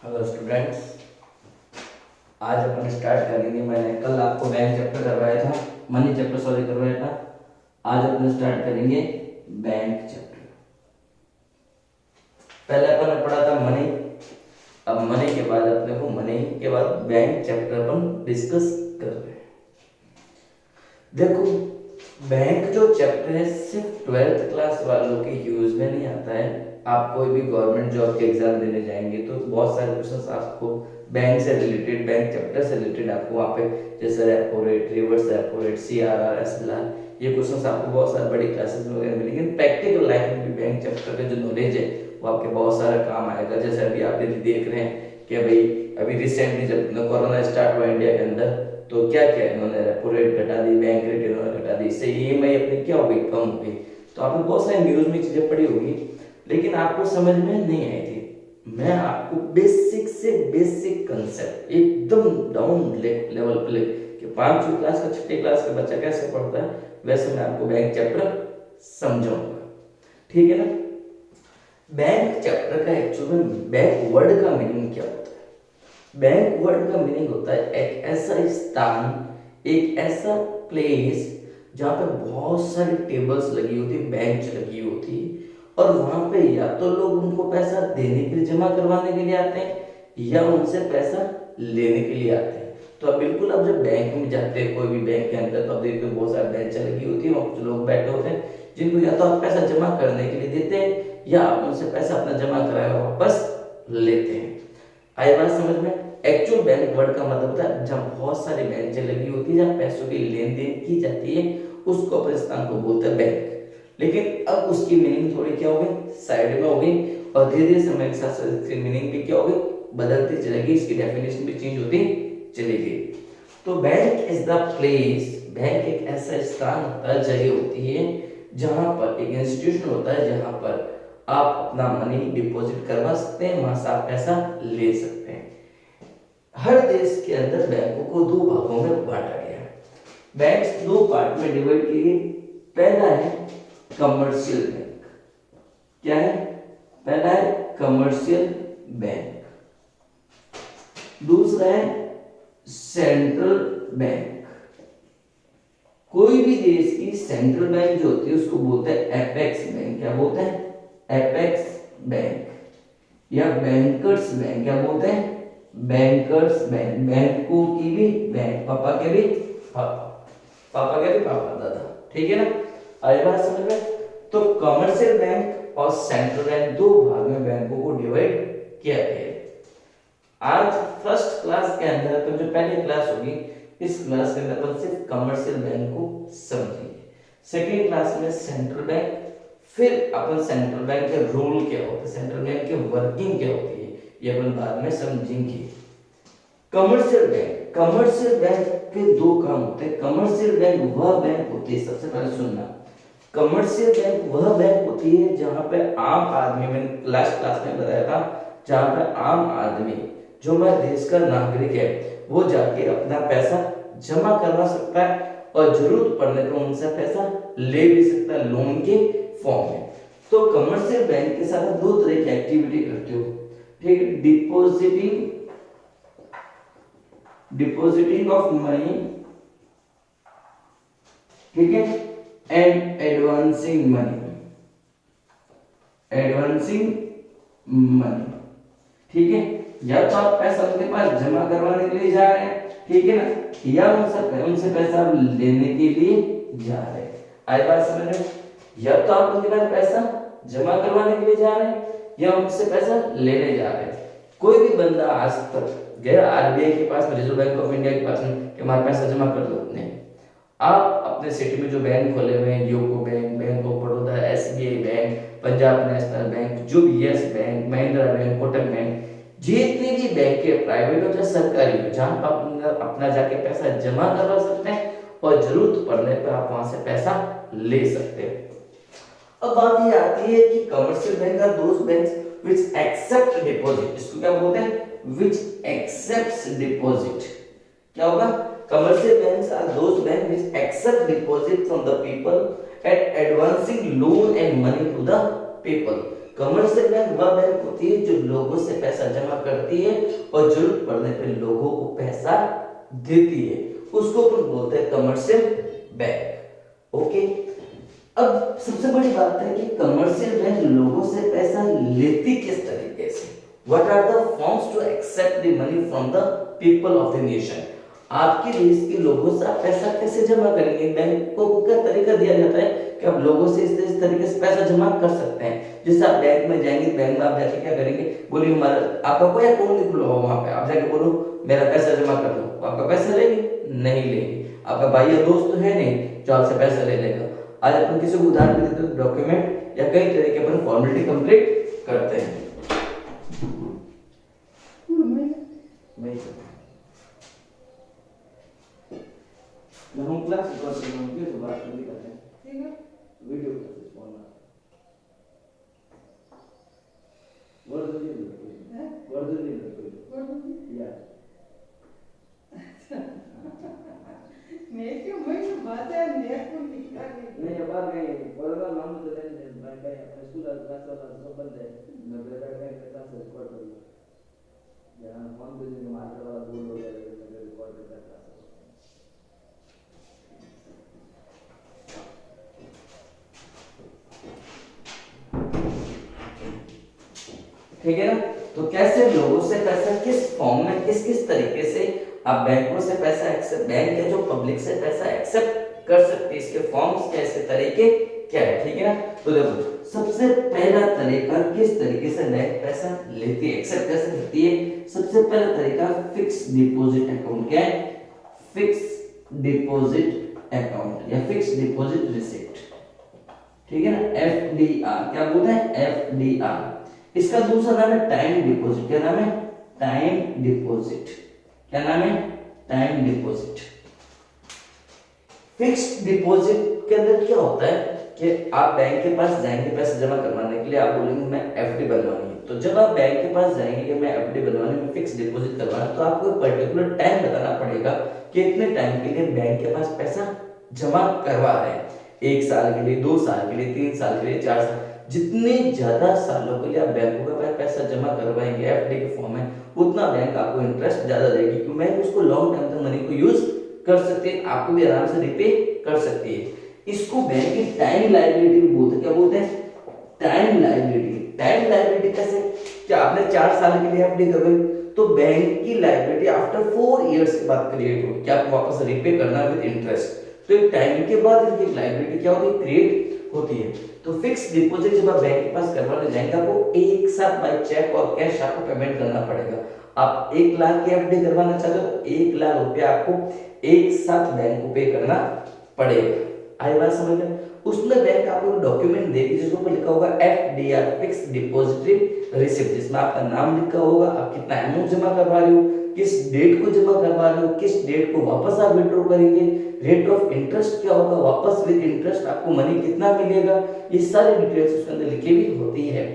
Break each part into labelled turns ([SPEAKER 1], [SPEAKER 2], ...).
[SPEAKER 1] Hello students, आज अपन start करेंगे। मैंने कल आपको बैंक चैप्टर करवाया था, मनी चैप्टर सॉरी करवाया था। आज अपन स्टार्ट करेंगे बैंक चैप्टर। पहले अपन ने पढ़ा था मनी, अब मनी के बाद अपने को मनी के बाद बैंक चैप्टर अपन डिस्कस कर रहे हैं। देखो, बैंक जो चैप्टर है सिर्फ 12th क्लास वालों के यूज में नहीं आता है। आप कोई भी गवर्नमेंट जॉब के एग्जाम देने जाएंगे तो बहुत सारे क्वेश्चंस आपको बैंक से रिलेटेड, बैंक चैप्टर से रिलेटेड आपको वहाँ पे जैसे repo rate, reverse repo rate, CRR, SLR, ये क्वेश्चंस आपको बहुत सारे बड़ी क्लासेस में वगैरह मिलेंगे। प्रैक्टिकल लाइफ में भी बैंक चैप्टर का जो नॉलेज है वो आपके बहुत सारा काम आएगा। जैसे अभी आप देख रहे हैं कि भाई अभी रिसेंटली जब कोरोना स्टार्ट हुआ इंडिया के अंदर, तो क्या क्या इन्होंने रेपो रेट घटा दी, बैंक रेट इन्होंने घटा दी, इससे EMI अपनी क्या हो गई, कम हो गई। तो आपने बहुत सारी न्यूज में चीजें पढ़ी होगी, लेकिन आपको समझ में नहीं आई थी। मैं आपको बेसिक से बेसिक कंसेप्ट एकदम डाउन लेवल पे कि 5वीं क्लास का 6ठी क्लास का बच्चा कैसे पढ़ता है वैसे मैं आपको बैंक चैप्टर समझाऊंगा, ठीक है ना। बैंक चैप्टर का एक्चुअल में बैंक वर्ड का मीनिंग क्या होता है? बैंक वर्ड का मीनिंग होता है एक ऐसा स्थान, एक ऐसा प्लेस जहाँ पे बहुत सारी टेबल्स लगी होती, बेंच लगी होती, और वहां पे या तो लोग उनको पैसा देने के लिए, जमा करवाने के लिए आते हैं, या उनसे पैसा लेने के लिए आते हैं। तो अब बिल्कुल आप जब बैंक में जाते हैं, कोई भी बैंक के अंदर, तो आप देखते हो बहुत सारी बेंच लगी होती है, वहाँ कुछ लोग बैठे होते हैं जिनको या तो आप पैसा जमा करने के लिए देते हैं या आप उनसे पैसा अपना जमा कराया वापस लेते हैं। आई बात समझ में? एक्चुअल बैंक वर्ड का मतलब होता है जहाँ बहुत सारी बेंचें लगी होती है, जहाँ पैसों की लेन देन की जाती है, उसको अपने स्थान को बोलते हैं बैंक। लेकिन अब उसकी मीनिंग थोड़ी क्या हो गई, साइड में हो गई, और धीरे धीरे समय के साथ इसकी मीनिंग भी क्या हो गई, बदलती चलेगी, इसकी डेफिनेशन भी चेंज होती चलेगी। तो bank is the place, bank एक ऐसा स्थान होता है, जगह होती है जहां पर एक इंस्टीट्यूशन होता है जहां पर आप अपना मनी डिपॉजिट करवा सकते हैं, वहां से आप पैसा ले सकते हैं। हर देश के अंदर बैंकों को 2 भागों में बांटा गया है। बैंक 2 पार्ट में डिवाइड किए गए। पहला है कमर्शियल बैंक। क्या है? पहला है कमर्शियल बैंक, दूसरा है सेंट्रल बैंक। कोई भी देश की सेंट्रल बैंक जो होती है उसको बोलते हैं एपेक्स बैंक। क्या बोलते हैं? एपेक्स बैंक, या बैंकर्स बैंक। क्या बोलते हैं? Bankers bank. बैंकों की भी बैंक, पापा के भी पापा के भी पापा, दादा, ठीक है ना। आई बात समझ में? तो कमर्शियल बैंक और सेंट्रल बैंक 2 भाग में बैंकों को डिवाइड किया गया है। आज फर्स्ट क्लास के अंदर अपन जो पहली क्लास होगी, इस क्लास के अंदर अपन सिर्फ कमर्शियल बैंक को समझेंगे। सेकेंड क्लास में सेंट्रल बैंक, फिर अपन सेंट्रल बैंक के रूल क्या होते हैं, सेंट्रल बैंक की वर्किंग क्या होती है, ये अपन बाद में समझेंगे। कमर्शियल बैंक, कमर्शियल बैंक के 2 काम होते हैं। कमर्शियल बैंक वह बैंक होती है, सबसे पहले सुनना, कमर्शियल बैंक वह बैंक होती है जहां पे आम आदमी, मैंने लास्ट क्लास में बताया था, जहां पे आम आदमी जो हमारे देश का नागरिक है वो जाके अपना पैसा जमा करवा सकता है और जरूरत पड़ने पर उनसे पैसा ले भी सकता है लोन के फॉर्म में। तो कमर्शियल बैंक के साथ 2 तरह की एक्टिविटी करते हो, ठीक है। डिपॉजिटिंग ऑफ मनी, ठीक है, एंड एडवांसिंग मनी, ठीक है। या तो आप पैसा उनके पास जमा करवाने के लिए जा रहे हैं, ठीक है ना, या उनसे पैसा लेने के लिए जा रहे हैं। आई बात समझ में? या तो आप उनके पास पैसा जमा करवाने के लिए जा रहे हैं या उनसे पैसा लेने जा रहे हैं। कोई भी बंदा आज तक गया RBI के पास में, रिजर्व बैंक ऑफ इंडिया के पास में, कि हमारा पैसा जमा कर दो? नहीं। आप अपने सिटी में जो बैंक खोले हुए हैं, UCO bank, bank of Baroda, SBI bank, Punjab national bank, जो भी yes bank, Mahindra bank, Kotak bank, जितने भी बैंक के प्राइवेट हो चाहे सरकारी हो, जहां आप अपना जाके पैसा जमा करवा सकते हैं और जरूरत पड़ने पर आप वहां से पैसा ले सकते हैं। अब बात ये आती है कि commercial bank are those banks which accept deposit. इसको क्या बोलते हैं? Which accepts deposit. क्या होगा? Commercial banks are those bank which accept deposit from the people at advancing loan and money to the people. Commercial bank वह bank होती है जो लोगों से पैसा जमा करती है और जरूरत पड़ने पे लोगों को पैसा देती है, उसको अपन बोलते हैं कमर्शियल बैंक। ओके, अब सबसे बड़ी बात है कि कमर्शियल बैंक लोगों से पैसा लेती किस तरीके से, what are the forms to accept the money from the people of the nation. आपके देश के लोगों से आप पैसा कैसे जमा करेंगे, बैंक को क्या तरीका दिया जाता है कि आप लोगों से इस तरीके से पैसा जमा कर सकते हैं। जैसे आप बैंक में जाएंगे, बैंक में आप जाके क्या करेंगे, बोलिए हमारा आपका कोई अकाउंट नहीं खुला हो, वहां पे आप जाके बोलो मेरा पैसा जमा कर दो, आपका पैसा लेंगे नहीं लेंगे, आपका भाई या दोस्त तो है नहीं जो आपसे पैसा ले लेगा। आज अपन किसी को उधार देते हैं डॉक्यूमेंट या कई तरह के अपन फॉर्मेलिटी कंप्लीट करते हैं। मैं हम क्लास रिकॉर्ड कर रहा हूँ, तो बात नहीं करते हैं, ठीक है, वीडियो क्लासेस फोन में या मैं क्यों मैं बात है को निकाल नहीं बात गई बोलना नाम तो दे मैं कहीं अपने स्कूल क्लास वाला सब बंद है, मैं बेटा का क्लास रिकॉर्ड कर लूं जहां फोन पे जो मास्टर वाला बोल हो गया मैं रिकॉर्ड करता क्लास। ठीक है ना, तो कैसे लोगों से पैसा किस फॉर्म में किस तरीके से आप बैंकों से पैसा एक्सेप्ट, बैंक है जो पब्लिक से पैसा एक्सेप्ट कर सकते हैं, इसके फॉर्म्स कैसे तरीके क्या है, ठीक है ना। तो देखो सबसे पहला तरीका किस तरीके से बैंक पैसा लेती है, एक्सेप्ट कैसे करती है। सबसे पहला तरीका फिक्स डिपॉजिट अकाउंट, क्या है, फिक्स डिपॉजिट अकाउंट या फिक्स डिपॉजिट रिसिप्ट, ठीक है ना, एफडीआर, क्या बोलते हैं एफडीआर। इसका दूसरा नाम है टाइम डिपॉजिट, क्या नाम है टाइम डिपॉजिट, क्या नाम है टाइम डिपॉजिट। फिक्स्ड डिपॉजिट के अंदर क्या होता है कि आप बैंक के पास जाएंगे पैसा जमा करवाने के लिए, आप बोलेंगे मैं एफडी बनवानी है, तो जब आप बैंक के पास जाएंगे कि मैं एफडी बनवानी है, फिक्स डिपॉजिट करवाना, तो आपको पर्टिकुलर टाइम बताना पड़ेगा कि इतने टाइम के लिए बैंक के पास पैसा जमा करवा रहे हैं, 1 साल के लिए, 2 साल के लिए, 3 साल के लिए, 4 साल, जितने ज्यादा सालों के लिए आप बैंकों के पास पैसा जमा करवाएंगे एफडी के फॉर्म में, उतना बैंक आपको इंटरेस्ट ज्यादा देगी, क्योंकि बैंक उसको लॉन्ग टर्म तक मनी को यूज कर सकते हैं, आपको भी आराम से रिपे कर सकती है। इसको बैंक की टाइम लायबिलिटी भी बोलते हैं, क्या बोलते हैं टाइम लायबिलिटी। टाइम लायबिलिटी कैसे, क्या आपने 4 साल के लिए एफडी करवाई तो बैंक की लायबिलिटी आफ्टर 4 इयर्स के बाद क्रिएट हो, क्या आपको वापस रिपे करना विद इंटरेस्ट, तो एक टाइम के बाद इनकी लायबिलिटी क्या होती है क्रिएट होती है। तो फिक्स डिपॉजिट जब आप बैंक के पास करवाने जाएंगे, आपको एक साथ बाय चेक और कैश आपको पेमेंट करना पड़ेगा। आप 1 लाख की एफडी करवाना चाहते हो, 1 लाख रुपया आपको एक साथ बैंक को पे करना पड़ेगा। आई बात समझ में। उसमें बैंक आपको डॉक्यूमेंट देगी जिसके ऊपर लिखा होगा एफडीआर फिक्स डिपॉजिटरी रिसिप्ट, जिसमें आपका नाम लिखा होगा, आप कितना अमाउंट जमा करवा रहे हो, किस डेट को जमा करवा रहे हो, किस डेट को वापस आप विड्रॉ करेंगे, रेट ऑफ इंटरेस्ट क्या होगा, वापस विद इंटरेस्ट आपको मनी कितना मिलेगा, ये सारी डिटेल्स उसके अंदर लिखी हुई होती है।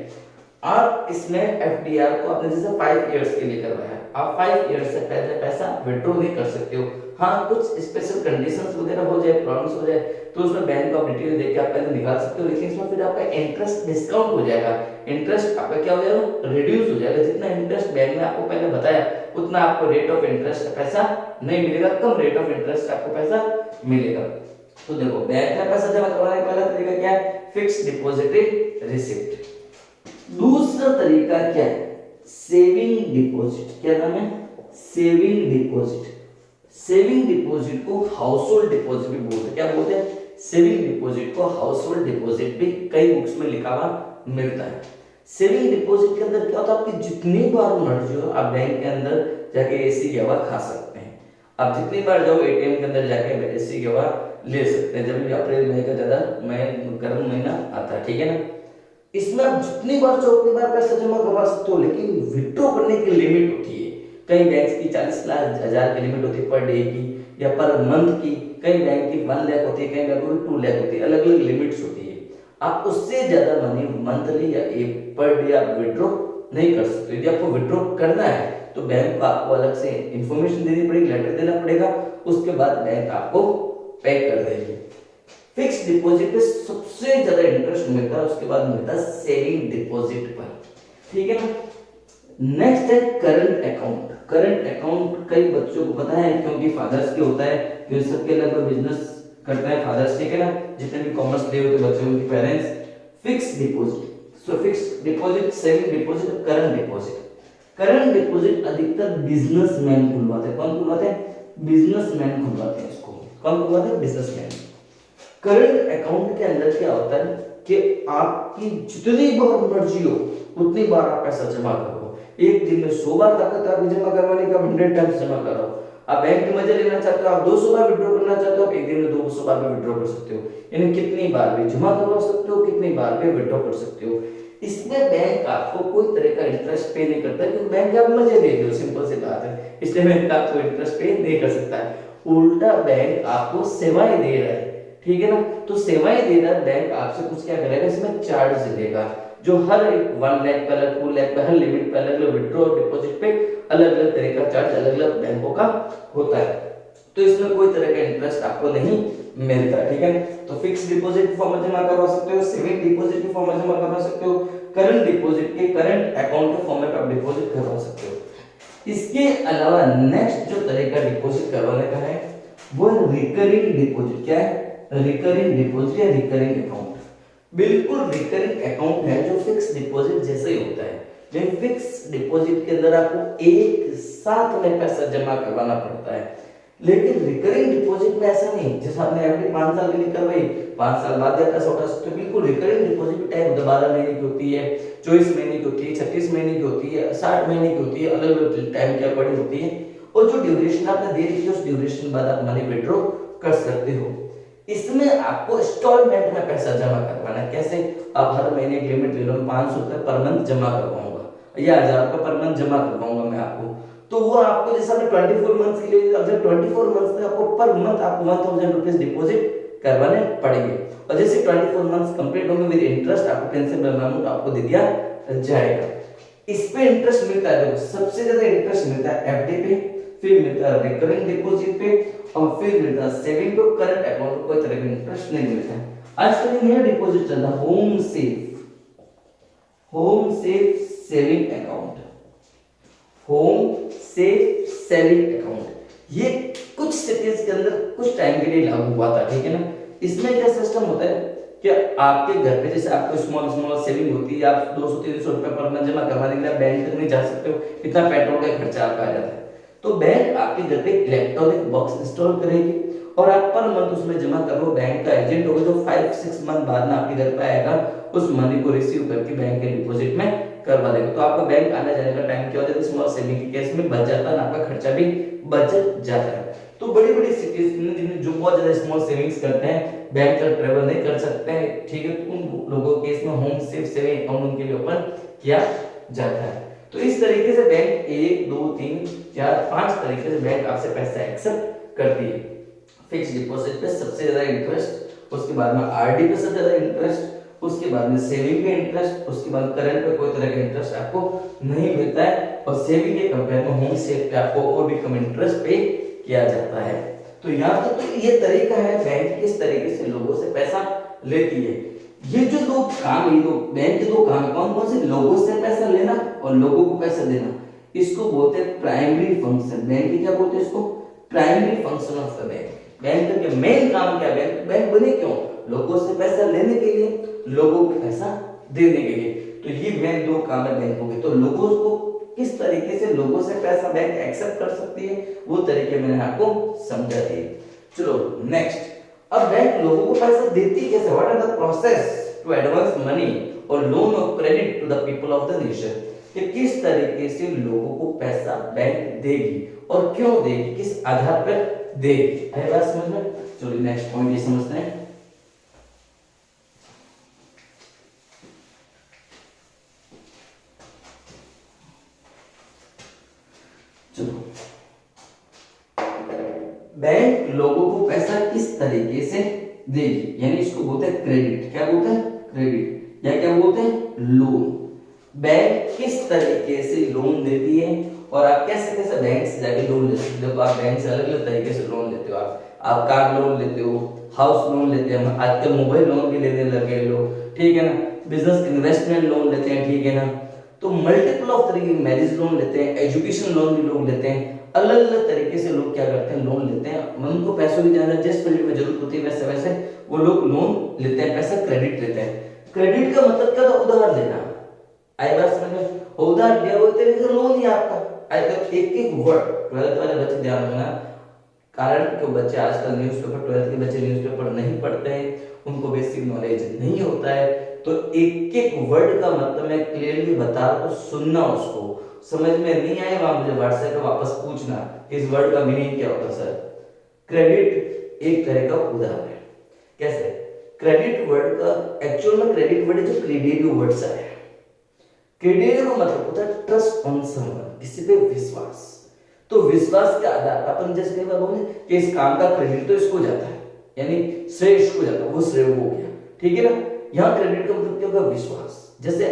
[SPEAKER 1] आप इसमें एफडीआर को आपने जैसे 5 इयर्स के लिए करवाया, आप 5 इयर्स से पहले पैसा विड्रॉ नहीं कर सकते हो। हाँ, कुछ स्पेशल कंडीशंस वगैरह हो जाए, प्रॉब्लम्स हो जाए, तो उसमें बैंक ऑफ डिटेल देख के आप पैसे निकाल सकते हो, लेकिन इसमें फिर आपका इंटरेस्ट डिस्काउंट हो जाएगा, इंटरेस्ट आपका क्या हो जाएगा रिड्यूस हो जाएगा। जितना इंटरेस्ट बैंक ने आपको पहले बताया उतना आपको रेट ऑफ इंटरेस्ट का पैसा नहीं मिलेगा, कम रेट ऑफ इंटरेस्ट आपको पैसा मिलेगा। तो देखो बैंक में पैसा जमा करवाने का पहला तरीका क्या है, फिक्स डिपॉजिटरी रिसिप्ट। दूसरा तरीका क्या है, सेविंग डिपॉजिट, क्या नाम है सेविंग डिपॉजिट। सेविंग डिपॉजिट को हाउस होल्ड डिपॉजिट भी बोलते हैं, क्या बोलते हैं सेविंग डिपॉजिट को हाउस होल्ड डिपॉजिट भी कई बुक्स में लिखा हुआ मिलता है। सेविंग डिपॉजिट के अंदर क्या होता है, आपकी जितनी बार मर्जी हो आप बैंक के अंदर जाके एसी की हवा खा सकते हैं, आप जितनी बार जाओ एटीएम के अंदर जाके एसी की हवा ले सकते हैं, जब भी अप्रैल मई का ज्यादा गर्म महीना आता है, ठीक है ना। इसमें आप जितनी बार चाहो उतनी बार पैसा जमा करवा सकते हो, लेकिन विड्रॉ करने की लिमिट होती है। कई बैंक की 40,000 की लिमिट होती है पर डे की या पर मंथ की, कई बैंक की 1 लाख होती है, कई बैंक की 2 लाख होती है, अलग अलग लिमिट्स होती है। आप उससे ज्यादा मनी मंथली या पर डे आप विड्रॉ नहीं कर सकते। यदि आपको विड्रॉ करना है तो बैंक को आपको अलग से इंफॉर्मेशन देनी पड़ेगी, लेटर देना पड़ेगा, उसके बाद बैंक आपको पे कर देगी। फिक्स डिपॉजिट पे सबसे ज्यादा इंटरेस्ट मिलता है, उसके बाद मिलता है सेविंग डिपॉजिट पर, ठीक है ना। नेक्स्ट है करंट अकाउंट। करंट अकाउंट कई बच्चों को पता है क्योंकि फादर्स के होता है, क्योंकि सबके लगभग बिजनेस करते हैं फादर्स, ठीक है ना, जितने भी कॉमर्स लिए होते बच्चों उनके parents. Fix deposit, so fix deposit, saving deposit, current deposit. Current deposit अधिकतर बिजनेसमैन खुलवाते हैं। कौन खुलवाते हैं? बिजनेसमैन खुलवाते हैं इसको। कौन खुलवाते हैं? बिजनेसमैन। करंट अकाउंट के अंदर क्या होता है कि आपकी जितनी बार मर्जी हो उतनी बार आप पैसा जमा करो। एक दिन में 100 बार ताकत आपकी जमा करवाने का, 100 टाइम्स जमा करो। आप बैंक के मजे लेना चाहते हो, आप 200 बार विड्रॉ करना चाहते हो, आप एक दिन में 200 बार भी विड्रॉ कर सकते हो, यानी कितनी बार भी जमा करवा सकते हो, कितनी बार भी विड्रॉ कर सकते हो। इसमें बैंक आपको कोई तरह का इंटरेस्ट पे नहीं करता, क्योंकि बैंक आप मजे ले रहे हो, सिंपल सी बात है, इसलिए बैंक आपको इंटरेस्ट पे नहीं कर सकता है। उल्टा बैंक आपको सेवाएं दे रहा है, ठीक है ना। तो सेवाएं दे रहा है बैंक, आपसे कुछ क्या करेगा, इसमें चार्ज लेगा, जो हर एक 1 लाख पे अलग, 2 लाख पे, हर लिमिट पे अलग अलग, विड्रॉ डिपॉजिट पे अलग अलग तरह का चार्ज अलग अलग बैंकों का होता है। तो इसमें कोई तरह का इंटरेस्ट आपको नहीं मिलता, ठीक है। तो फिक्स डिपॉजिट फॉर्म में जमा करवा सकते हो, सेविंग डिपॉजिट के फॉर्म में जमा करवा सकते हो, करंट डिपॉजिट के, करंट अकाउंट के फॉर्म में आप डिपॉजिट करवा सकते हो। इसके अलावा नेक्स्ट जो तरीका डिपॉजिट करवाने का है वो रिकरिंग डिपॉजिट। क्या है? रिकरिंग डिपॉजिट या रिकरिंग अकाउंट। बिल्कुल रिकरिंग अकाउंट है जो फिक्स डिपॉजिट जैसे ही होता है, लेकिन फिक्स डिपॉजिट के अंदर आपको एक साथ में पैसा जमा करवाना पड़ता है। लेकिन रिकरिंग डिपॉजिट में ऐसा नहीं, जैसे आपने एफडी 5 साल के लिए करवाई, 5 साल बाद या पैसा उठा सकते हो। बिल्कुल रिकरिंग डिपॉजिट की टाइम 12 महीने की होती है, 24 महीने की होती है, 36 महीने की होती है, 60 महीने की होती है, अलग अलग टाइम के अकॉर्डिंग होती है। और जो ड्यूरेशन आपने दे रखी है उस ड्यूरेशन बाद आप मनी विड्रॉ कर सकते हो। इसमें आपको इंस्टॉलमेंट में पैसा जमा करवाना है। कैसे? आप हर महीने एक लिमिट ले लो, 500 रुपए पर मंथ जमा करवाऊंगा या 1000 रुपए पर मंथ जमा करवाऊंगा मैं आपको, तो वो आपको जैसे आपने 24 मंथ्स के लिए, अगर 24 मंथ्स में आपको पर मंथ आपको 1000 रुपीज डिपॉजिट करवाने पड़ेंगे, और जैसे 24 मंथ्स कंप्लीट होंगे विद इंटरेस्ट आपको प्रिंसिपल अमाउंट आपको दे दिया जाएगा। इस पे इंटरेस्ट मिलता है, देखो सबसे ज्यादा इंटरेस्ट मिलता है एफडी पे, फिर मिलता है रिकरिंग डिपॉजिट पे, और फिर मिलता है सेविंग पे। करंट अकाउंट को कोई तरह का इंटरेस्ट नहीं मिलता है। आजकल नया डिपॉजिट चल रहा है home safe saving account, home safe saving account. ये कुछ सिटीज के अंदर कुछ टाइम के लिए लागू हुआ था, ठीक है ना। इसमें क्या सिस्टम होता है कि आपके घर पे जैसे आपको स्मॉल सेविंग होती है, आप 200-300 रुपए पर मंथ जमा करवाने के लिए बैंक तक नहीं जा सकते हो, इतना पेट्रोल का खर्चा आपका आ जाता है। तो बैंक आपके घर पे इलेक्ट्रॉनिक बॉक्स इंस्टॉल करेगी और आप पर मंथ उसमें जमा करो। बैंक का एजेंट होगा जो 5-6 मंथ बाद में आपके घर पे आएगा, उस मनी को रिसीव करके बैंक के डिपॉजिट में करवा देगा। तो आपका बैंक आने जाने का टाइम क्या हो जाता है, स्मॉल सेविंग के केस में बच जाता है, आपका खर्चा भी बच जाता है। तो बड़ी बड़ी सिटीज में जिनमें जो बहुत ज्यादा स्मॉल सेविंग्स करते हैं, बैंक का ट्रेवल नहीं कर सकते हैं, ठीक है, तो उन लोगों के केस में होम सेफ सेविंग अकाउंट उनके लिए ओपन किया जाता है। तो इस तरीके से बैंक 1 2 3 4 5 तरीके से बैंक आपसे पैसा एक्सेप्ट करती है। फिक्स डिपॉजिट पे सबसे ज्यादा इंटरेस्ट, उसके बाद में आरडी पे सबसे ज्यादा इंटरेस्ट, उसके बाद में सेविंग पे इंटरेस्ट, उसके बाद करंट पे कोई तरह का इंटरेस्ट आपको नहीं मिलता है, और सेविंग के कंपेयर में होम सेफ पे आपको और भी कम इंटरेस्ट पे किया जाता है। तो यहाँ तक तो ये तरीका है बैंक किस तरीके से लोगों से पैसा लेती है। ये जो दो काम है, दो बैंक के दो काम कौन कौन से? लोगों से पैसा लेना और लोगों को पैसा देना। इसको बोलते हैं प्राइमरी फंक्शन। बैंक की क्या बोलते हैं इसको? Primary function of the bank. Bank का मेन काम क्या है? बैंक बने क्यों? लोगों से पैसा लेने के लिए, लोगों को पैसा देने के लिए। तो ये मेन दो काम है बैंकों के। तो लोगों को किस तरीके से लोगों से पैसा बैंक एक्सेप्ट कर सकती है वो तरीके मैंने आपको समझा दिए। चलो नेक्स्ट, अब बैंक लोगों को पैसा देती कैसे? What are the process to advance money और लोन और credit to the people of the nation. कि किस तरीके से लोगों को पैसा बैंक देगी और क्यों देगी, किस आधार पर देगी। है बात समझ में? चलिए नेक्स्ट पॉइंट ये समझते हैं। चलो, बैंक लोगों को पैसा किस तरीके से देगी, यानी इसको बोलते हैं क्रेडिट। क्या बोलते हैं? क्रेडिट, या क्या बोलते हैं? लोन। बैंक किस तरीके से लोन देती है और आप कैसे कैसे बैंक से जाके लोन ले सकते हो। देखो आप बैंक से अलग अलग तरीके से लोन लेते हो, आप कार लोन लेते हो, हाउस लोन लेते हैं, आजकल मोबाइल लोन भी लेने लगे लोग, ठीक है ना, बिजनेस इन्वेस्टमेंट लोन लेते हैं, ठीक है ना। तो मल्टीपल ऑफ तरीके, मैरिज लोन लेते हैं, एजुकेशन लोन भी लोग लेते हैं, अलग अलग तरीके से लोग क्या करते हैं, लोन लेते हैं। उनको पैसों की ज्यादा जिस फील्ड में जरूरत होती है वैसे वैसे वो लोग लोन लेते हैं, पैसा क्रेडिट लेते हैं। क्रेडिट का मतलब क्या था, उधार लेना। आई बात समझ में, उधार लिया वो तरीके से लोन ही आपका। आजकल एक एक वर्ड 12th वाले बच्चे ध्यान रखना, कारण कि बच्चे आजकल न्यूज़पेपर 12th के बच्चे न्यूज़पेपर नहीं पढ़ते हैं, उनको बेसिक नॉलेज नहीं होता है, तो एक एक वर्ड का मतलब मैं क्लियरली बता रहा हूं, सुनना, उसको समझ में नहीं आए वहां मुझे व्हाट्सएप पे वापस पूछना कि इस वर्ड का मीनिंग क्या होता है सर। क्रेडिट एक तरह का उधार है। कैसे? क्रेडिट वर्ड का एक्चुअल में क्रेडिट वर्ड जो क्रेडिटिव वर्ड से है। क्रेडिटिव का मतलब होता है ट्रस्ट ऑन समवन, किसी पे विश्वास। तो विश्वास के आधार पर अपन जैसे कई बार बोले कि इस काम का क्रेडिट तो इसको जाता है, यानी श्रेय इसको जाता है, वो श्रेय वो हो गया, ठीक है ना। यहाँ क्रेडिट का मतलब क्या होगा, विश्वास। जैसे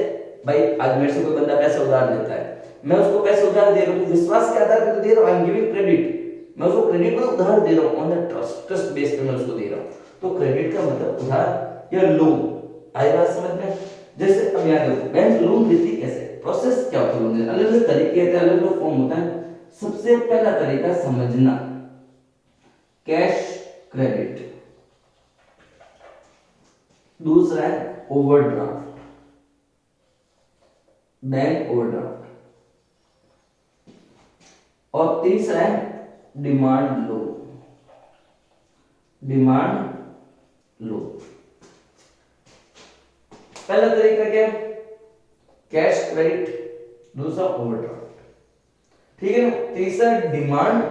[SPEAKER 1] भाई आज मेरे से कोई बंदा पैसा उधार लेता है, मैं उसको पैसे उधार दे रहा हूँ, विश्वास के आधार पर तो दे रहा हूँ, आई एम गिविंग क्रेडिट, मैं उसको क्रेडिट पर उधार दे रहा हूँ, on the trust, trust base पे मैं उसको दे रहा हूँ। तो क्रेडिट का मतलब उधार या लोन। आई बात समझ में? जैसे अब यहाँ देखो बैंक लोन देती कैसे, प्रोसेस क्या होता है लोन देने, अलग अलग तरीके होते हैं, अलग अलग फॉर्म होता है। सबसे पहला तरीका समझना, कैश क्रेडिट, दूसरा है ओवरड्राफ्ट, बैंक ओवरड्राफ्ट, और तीसरा है डिमांड लोन, डिमांड लोन। पहला तरीका क्या है, कैश क्रेडिट, दूसरा ओवरड्राफ्ट, ठीक है ना, तीसरा डिमांड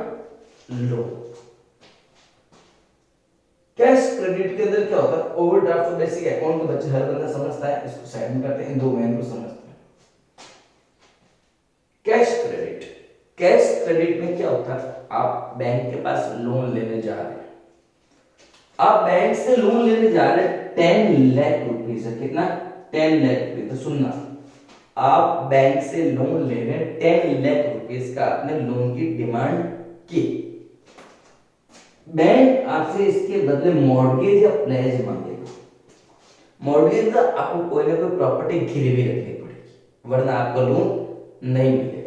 [SPEAKER 1] लोन। कैश क्रेडिट के अंदर क्या होता है, ओवरड्राफ्ट तो बेसिक अकाउंट को बच्चे हर बंदा समझता है, इसको साइड में करते हैं, इन दो मैन को समझते हैं। कैश क्रेडिट, कैश क्रेडिट में क्या होता है, आप बैंक के पास लोन लेने जा रहे हैं, आप बैंक से लोन लेने जा रहे हैं 10 लाख रुपए से, कितना, 10 लाख रुपए। तो सुनना, आप बैंक से लोन ले रहे हैं 10 लाख रुपए का, आपने लोन की डिमांड की, बैंक आपसे इसके बदले मॉर्गेज या प्लेज मांगेगा। मॉर्गेज का आपको कोई ना कोई प्रॉपर्टी गिरवी रखनी पड़ेगी, वरना आपका लोन नहीं मिलेगा।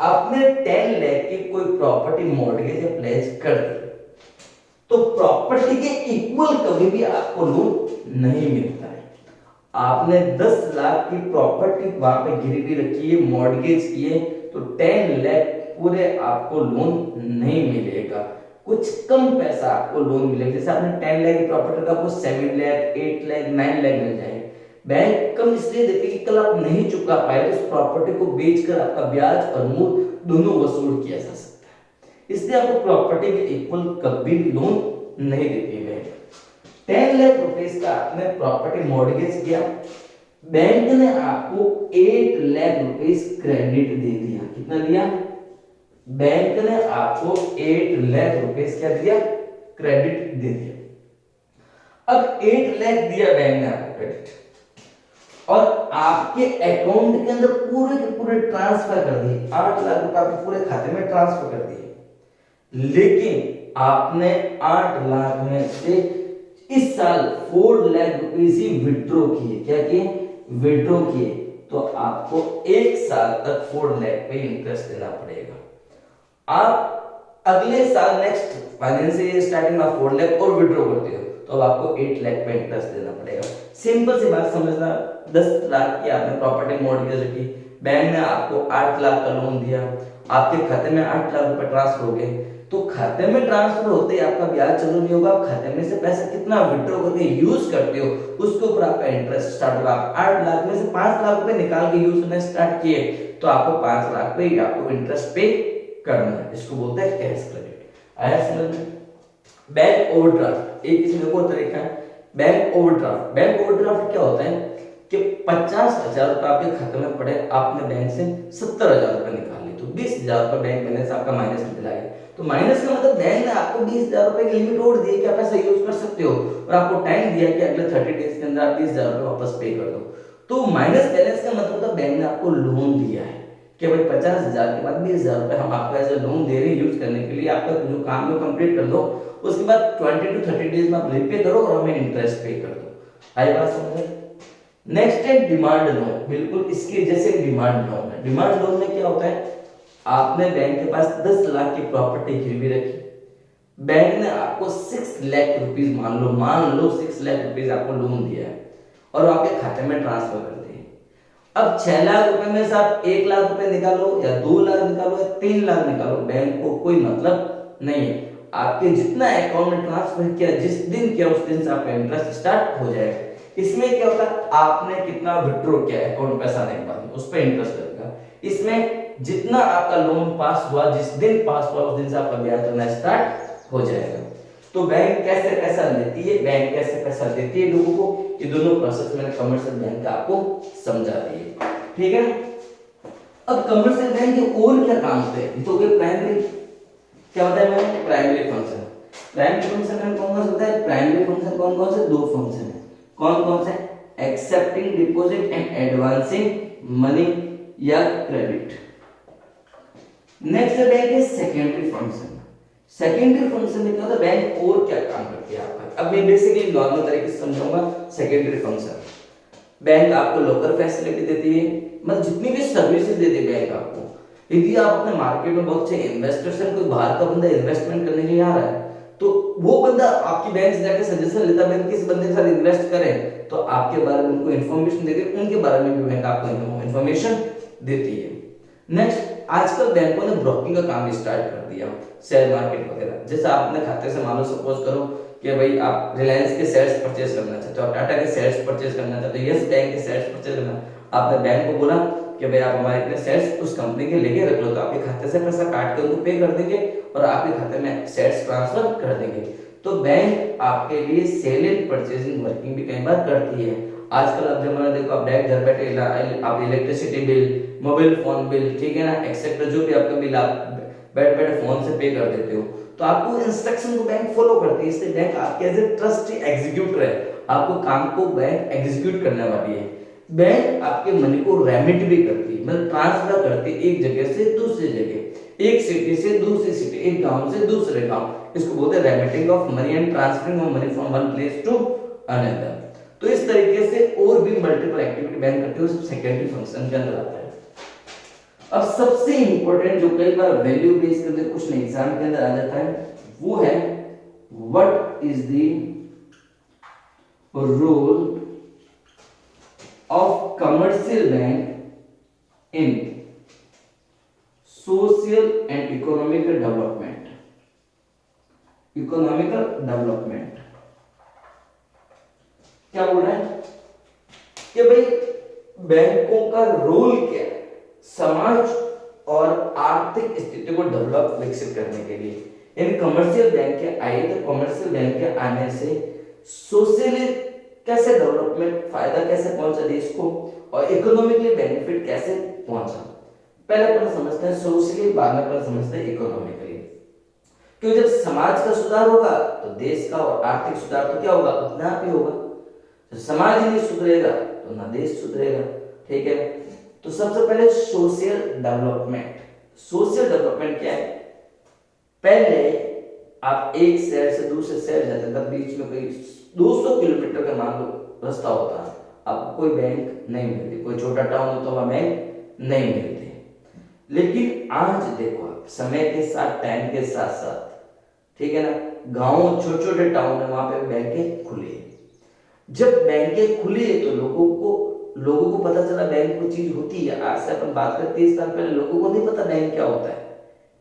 [SPEAKER 1] आपने 10 लाख की कोई प्रॉपर्टी मॉर्गेज या प्लेज कर दी, तो प्रॉपर्टी के इक्वल कभी भी आपको लोन नहीं मिलता है। आपने 10 लाख की प्रॉपर्टी वहां पे गिरवी रखी है, मॉर्गेज किए, तो 10 लाख पूरे आपको लोन नहीं मिलेगा, कुछ कम पैसा आपको लोन मिलेगा। जैसे आपने 10 लाख की प्रॉपर्टी का आपको 7 लाख, 8 लाख, 9 लाख मिल जाएगा। बैंक कम इसलिए देती है कि कल आप नहीं चुका पाए तो उस प्रॉपर्टी को बेचकर आपका ब्याज और मूल दोनों वसूल किया जा सकता है, इसलिए आपको प्रॉपर्टी के इक्वल कभी लोन नहीं देती है। 10 लाख रुपए का आपने प्रॉपर्टी मॉर्गेज किया, बैंक ने आपको 8 लाख रुपए क्रेडिट दे दिया। कितना दिया? बैंक ने आपको 8 लाख रुपए क्या दिया? क्रेडिट दे दिया। अब 8 लाख दिया बैंक ने आपको क्रेडिट, और आपके अकाउंट के अंदर पूरे के पूरे ट्रांसफर कर दिए, 8 लाख रुपए आपके पूरे खाते में ट्रांसफर कर दिए। लेकिन आपने 8 लाख में से इस साल 4 लाख रुपए ही विड्रॉ किए। क्या किए? विड्रॉ किए। तो आपको 1 साल तक 4 लाख पे इंटरेस्ट देना पड़ेगा। आप अगले साल नेक्स्ट फाइनेंशियल ईयर स्टार्टिंग में 4 लाख और विड्रॉ करते हो तो अब आपको 8 लाख पे इंटरेस्ट देना पड़ेगा। सिंपल सी बात समझना, 10 लाख की आपने प्रॉपर्टी मॉर्गेज रखी, बैंक ने आपको 8 लाख का लोन दिया, आपके खाते में 8 लाख रुपए ट्रांसफर हो गए, तो खाते में ट्रांसफर होते ही आपका ब्याज चालू नहीं होगा, आप खाते में से पैसा कितना विड्रॉ करके यूज करते हो उसके ऊपर आपका इंटरेस्ट स्टार्ट होगा। 8 लाख में से 5 लाख रुपए निकाल के यूज करना स्टार्ट किए तो आपको 5 लाख पे आपको इंटरेस्ट पे करना है, इसको बोलते हैं कैश क्रेडिट। आया समझ में? बैंक ओवरड्राफ्ट एक इसमें और तरीका है, बैंक ओवरड्राफ्ट। बैंक ओवरड्राफ्ट क्या होता है कि 50,000 रुपए आपके खाते में पड़े, आपने बैंक से 70,000 रुपए निकाल ली, तो 20,000 रुपए बैंक बैलेंस आपका माइनस में चला गया। तो माइनस का मतलब बैंक ने आपको 20,000 रुपए की लिमिट और दी है कि आप पैसा यूज कर सकते हो, और आपको टाइम दिया कि अगले 30 डेज के अंदर आप 20,000 रुपए वापस पे कर दो। तो माइनस बैलेंस का मतलब बैंक ने आपको लोन दिया है कि भाई 50,000 के बाद 20,000 रुपये हम आपको एज ए लोन दे रहे हैं यूज करने के लिए, आपका जो काम है कंप्लीट कर दो, उसके बाद 20 to 30 डेज में आप रीपे करो और हमें इंटरेस्ट पे कर दो। आई बात समझ में? नेक्स्ट है डिमांड लोन, बिल्कुल इसके जैसे डिमांड लोन है। डिमांड लोन में क्या होता है, आपने बैंक के पास 10 लाख की प्रॉपर्टी गिरवी रखी, बैंक ने आपको 6 लाख रुपीस मान लो 6 लाख रुपीस आपको लोन दिया है और आपके खाते में ट्रांसफर कर दिए। अब 6 लाख रुपए में से आप 1 लाख रुपए निकालो या 2 लाख निकालो या 3 लाख निकालो, बैंक को कोई मतलब नहीं है। आपके जितना अकाउंट में ट्रांसफर किया, जिस दिन किया उस दिन से आपका इंटरेस्ट स्टार्ट हो जाएगा। इसमें क्या होता है, आपने कितना विड्रॉ किया अकाउंट पैसा नहीं पाए उस पर इंटरेस्ट लगेगा। इसमें जितना आपका लोन पास हुआ, जिस दिन पास हुआ उस दिन से आपका ब्याज देना स्टार्ट हो जाएगा। तो बैंक कैसे पैसा लेती है, बैंक कैसे पैसा देती है लोगों को, ये दोनों प्रोसेस मैंने कमर्शियल बैंक का आपको समझा दिए, ठीक है। अब कमर्शियल बैंक के और क्या काम होते हैं, तो प्राइमरी क्या होता है मैंने, प्राइमरी फंक्शन। प्राइमरी फंक्शन में कौन कौन सा होता है, प्राइमरी फंक्शन कौन कौन से, 2 फंक्शन है। कौन कौन से, accepting deposit and advancing money या क्रेडिट। नेक्स्ट बैंक है सेकेंडरी फंक्शन। सेकेंडरी फंक्शन में क्या होता है, बैंक और क्या काम करती है आपका। अब मैं बेसिकली नॉर्मल तरीके से समझाऊंगा। सेकेंडरी फंक्शन, बैंक आपको लोकल फैसिलिटी देती है, मतलब जितनी भी सर्विसेज देती है बैंक आपको। यदि आप अपने मार्केट में बहुत से इन्वेस्टर्स हैं, कोई बाहर का बंदा इन्वेस्टमेंट करने के लिए आ रहा है, तो वो बंदा आपकी बैंक से जाकर सजेशन लेता है बैंक किस बंदे के साथ इन्वेस्ट करें, तो आपके बारे में उनको इन्फॉर्मेशन देती है, उनके बारे में भी बैंक आपको इन्फॉर्मेशन देती है। नेक्स्ट, आजकल बैंकों ने ब्रोकिंग का काम स्टार्ट कर दिया, शेयर मार्केट वगैरह। जैसे आपने खाते से मान लो सपोज करो कि भाई आप रिलायंस के शेयर्स परचेज करना चाहते हो, आप टाटा के शेयर्स परचेज करना चाहते हो, यस बैंक के शेयर्स परचेज करना, आपने बैंक को बोला कि भाई आप हमारे इतने शेयर्स उस कंपनी के लेके रख लो, तो आपके खाते से पैसा काट के उनको पे कर देंगे और आपके खाते में शेयर्स ट्रांसफर कर देंगे। तो बैंक आपके लिए सेल एंड परचेजिंग वर्किंग भी कई बार करती है। आजकल आप जमाना देखो, आप डायरेक्ट घर बैठे आप electricity bill, mobile phone bill, ठीक है ना, एक्सेट्रा जो भी आपका बिल आप बैठ बैठे फोन से पे कर देते हो, तो आपको इंस्ट्रक्शन को बैंक फॉलो करती है। इसलिए बैंक आपके एज ए ट्रस्टी एग्जीक्यूटर है, आपको काम को बैंक एग्जीक्यूट करने वाली है। बैंक आपके मनी को रेमिट भी करती है, मतलब ट्रांसफर करती है एक जगह से दूसरी जगह, एक सिटी से दूसरी सिटी, एक गांव से दूसरे गांव। इसको बोलते हैं remitting of money and transferring of money from one place to another. तो इस तरीके से और भी मल्टीपल एक्टिविटी बैंक करते हुए सेकेंडरी फंक्शन के अंदर आता है। अब सबसे इंपॉर्टेंट जो कई बार वैल्यू बेस करके कुछ नहीं एग्जाम के अंदर आ जाता है, वो है what is the role of commercial bank in social and economical development. Economical development क्या बोल रहा है कि भाई बैंकों का रोल क्या है समाज और आर्थिक स्थिति को डेवलप विकसित करने के लिए। इन कमर्शियल बैंक के आए, तो कमर्शियल बैंक के आने से सोशली कैसे डेवलपमेंट, फायदा कैसे पहुंचा देश को, और इकोनॉमिकली बेनिफिट कैसे पहुंचा। पहले अपन समझते हैं सोशली, बाद में अपन समझते हैं इकोनॉमिकली। क्योंकि जब समाज का सुधार होगा तो देश का और आर्थिक सुधार तो क्या होगा, उतना आप ही होगा। तो समाज ही नहीं सुधरेगा तो ना देश सुधरेगा, ठीक है। तो सबसे पहले सोशल डेवलपमेंट। सोशल डेवलपमेंट क्या है, पहले आप एक शहर से दूसरे शहर जाते हैं, तब बीच में कोई 200 किलोमीटर का मान लो रास्ता होता है, आपको कोई बैंक नहीं मिलती, कोई छोटा टाउन होता हुआ बैंक नहीं मिलती। लेकिन आज देखो आप समय के साथ, टाइम के साथ साथ, ठीक है ना, गांव छोटे छोटे टाउन है वहां पे बैंकें खुली। जब बैंकें खुली तो लोगों को पता चला बैंक कोई चीज होती है। आज से अपन बात करते 30 साल पहले लोगों को नहीं पता बैंक क्या होता है,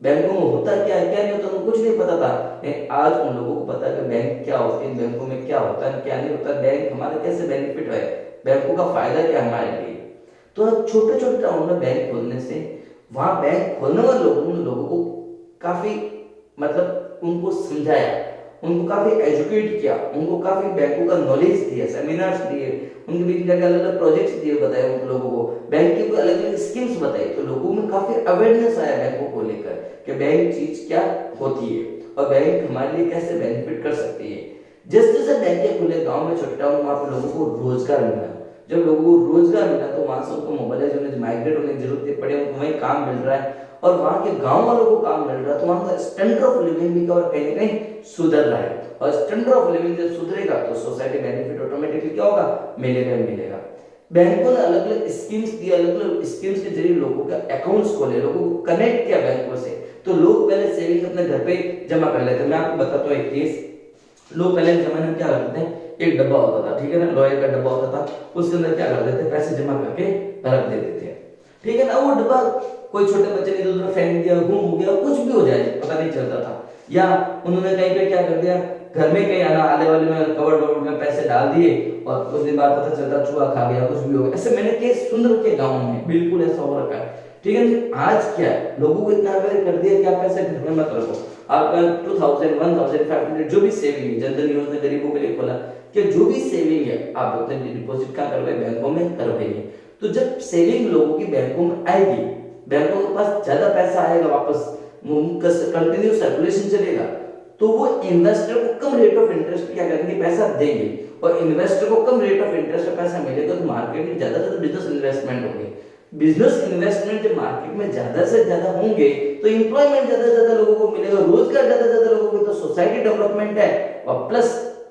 [SPEAKER 1] बैंकों में होता क्या है क्या नहीं होता, उनको कुछ नहीं पता था। लेकिन आज उन लोगों को पता है कि बैंक क्या होते हैं, बैंकों में क्या होता है क्या नहीं होता, बैंक हमारे कैसे बेनिफिट है, बैंकों का फायदा क्या हमारे लिए। तो छोटे छोटे टाउन में बैंक खोलने से वहां बैंक खोलने वाले लोगों को काफी मतलब उनको समझाया, उनको काफी एजुकेट किया, उनको काफी बैंकों का नॉलेज दिया, सेमिनार्स दिए, उनके बीच में अलग अलग प्रोजेक्ट्स दिए, बताए उन लोगों को, बैंक की कोई अलग अलग स्कीम्स बताई। तो लोगों में काफी अवेयरनेस आया बैंकों को लेकर कि बैंक चीज क्या होती है और बैंक हमारे लिए कैसे बेनिफिट कर सकती है। जैसे जैसे बैंकें खुले गांव में, छोटे टाउन, वहां पे लोगों को रोजगार मिला। जब लोगों को रोजगार मिला तो वहां से उनको मोबाइलाइज होने, माइग्रेट होने की जरूरत नहीं पड़ी, उनको वहीं काम मिल रहा है और वहां के गांव वालों को काम मिल रहा है, तो वहां का स्टैंडर्ड ऑफ लिविंग भी और कहीं ना कहीं सुधर रहा है। और स्टैंडर्ड ऑफ लिविंग जब सुधरेगा तो सोसाइटी बेनिफिट ऑटोमेटिकली क्या होगा, मिलेगा ही मिलेगा। बैंकों ने अलग अलग स्कीम्स दी, अलग अलग स्कीम्स के जरिए लोगों के अकाउंट्स खोले, लोगों को कनेक्ट किया बैंकों से। तो लोग पहले सेविंग अपने घर पे जमा कर लेते। मैं आपको बताता हूँ एक केस। लोग पहले के जमाने में क्या करते थे, एक डब्बा होता था, ठीक है ना, लोहे का डब्बा होता था, उसके अंदर क्या करते थे, पैसे जमा करके रख देते थे, ठीक है ना। वो डब्बा कोई छोटे बच्चे ने इधर उधर फेंक दिया, गुम हो गया, कुछ भी हो जाए पता नहीं चलता था। या उन्होंने कहीं पे क्या कर दिया, घर में कहीं आना आने वाले में कवर में पैसे डाल दिए और कुछ दिन बाद पता चलता चूहा खा गया, कुछ भी हो गया। ऐसे मैंने केस सुन रखे गाँव में, बिल्कुल ऐसा हो रखा है, ठीक है। आज क्या है, लोगों को इतना अवेयर कर दिया कि आप पैसे घर में मत रखो। आपका 2000, 1500 जो भी सेविंग है, जनधन योजना गरीबों के लिए खोला, कि जो भी सेविंग है आप अपने डिपॉजिट कहाँ करवाए, बैंकों में करवाइए। तो जब सेविंग लोगों की बैंकों में आएगी, बैंकों के पास ज्यादा पैसा आएगा, वापस कंटिन्यू सर्कुलेशन चलेगा, तो वो इन्वेस्टर को कम रेट ऑफ इंटरेस्ट क्या करेंगे, पैसा देंगे। और इन्वेस्टर को कम रेट ऑफ इंटरेस्ट पे पैसा मिलेगा तो मार्केट में ज्यादा से बिजनेस इन्वेस्टमेंट होंगे। बिजनेस इन्वेस्टमेंट जब मार्केट में ज्यादा से ज्यादा होंगे तो एम्प्लॉयमेंट ज्यादा से ज्यादा लोगों को मिलेगा, रोजगार ज्यादा से ज्यादा लोगों को, तो सोसाइटी डेवलपमेंट है। और प्लस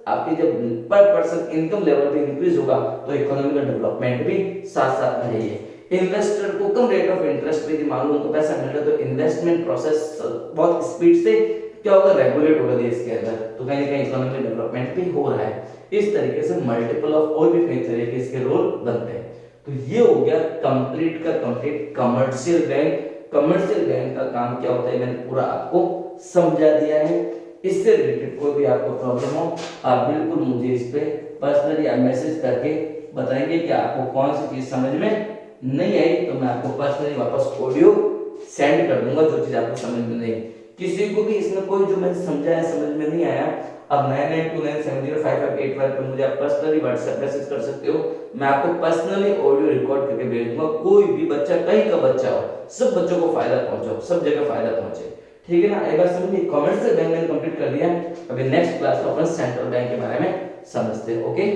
[SPEAKER 1] आपकी जब पर पर्सन इनकम लेवल भी इंक्रीज होगा तो इकोनॉमिकल डेवलपमेंट भी साथ साथ रहेगी। इन्वेस्टर को कम रेट ऑफ इंटरेस्ट पे मालूम उनको पैसा मिल रहा है, तो इन्वेस्टमेंट प्रोसेस बहुत स्पीड से क्या होगा, रेगुलेट होगा देश के अंदर, तो कहीं ना कहीं इकोनॉमिक डेवलपमेंट भी हो रहा है। इस तरीके से मल्टीपल ऑफ और भी कई तरीके इसके रोल बनते हैं। तो ये हो गया कंप्लीट का complete commercial bank. Commercial bank का काम क्या होता है मैंने पूरा आपको समझा दिया है। इससे रिलेटेड कोई भी आपको प्रॉब्लम हो आप बिल्कुल मुझे इस पे पर्सनली या मैसेज करके बताएंगे कि आपको कौन सी चीज समझ में नहीं आई, तो मैं आपको पर्सनली वापस ऑडियो सेंड कर दूंगा जो चीज आपको समझ में नहीं। किसी को भी इसमें कोई जो मैंने समझाया समझ में नहीं आया, अब 9929705585 पे मुझे आप पर्सनली व्हाट्सएप मैसेज कर सकते हो। मैं आपको पर्सनली ऑडियो रिकॉर्ड करके भेज दूंगा। कोई भी बच्चा, कहीं का बच्चा हो, सब बच्चों को फायदा पहुंचाओ, सब जगह फायदा पहुंचे, ठीक है ना। एक बार समझिए, कॉमर्शियल बैंक मैंने कंप्लीट कर दिया। अभी नेक्स्ट क्लास में अपन सेंट्रल बैंक के बारे में समझते हैं। ओके।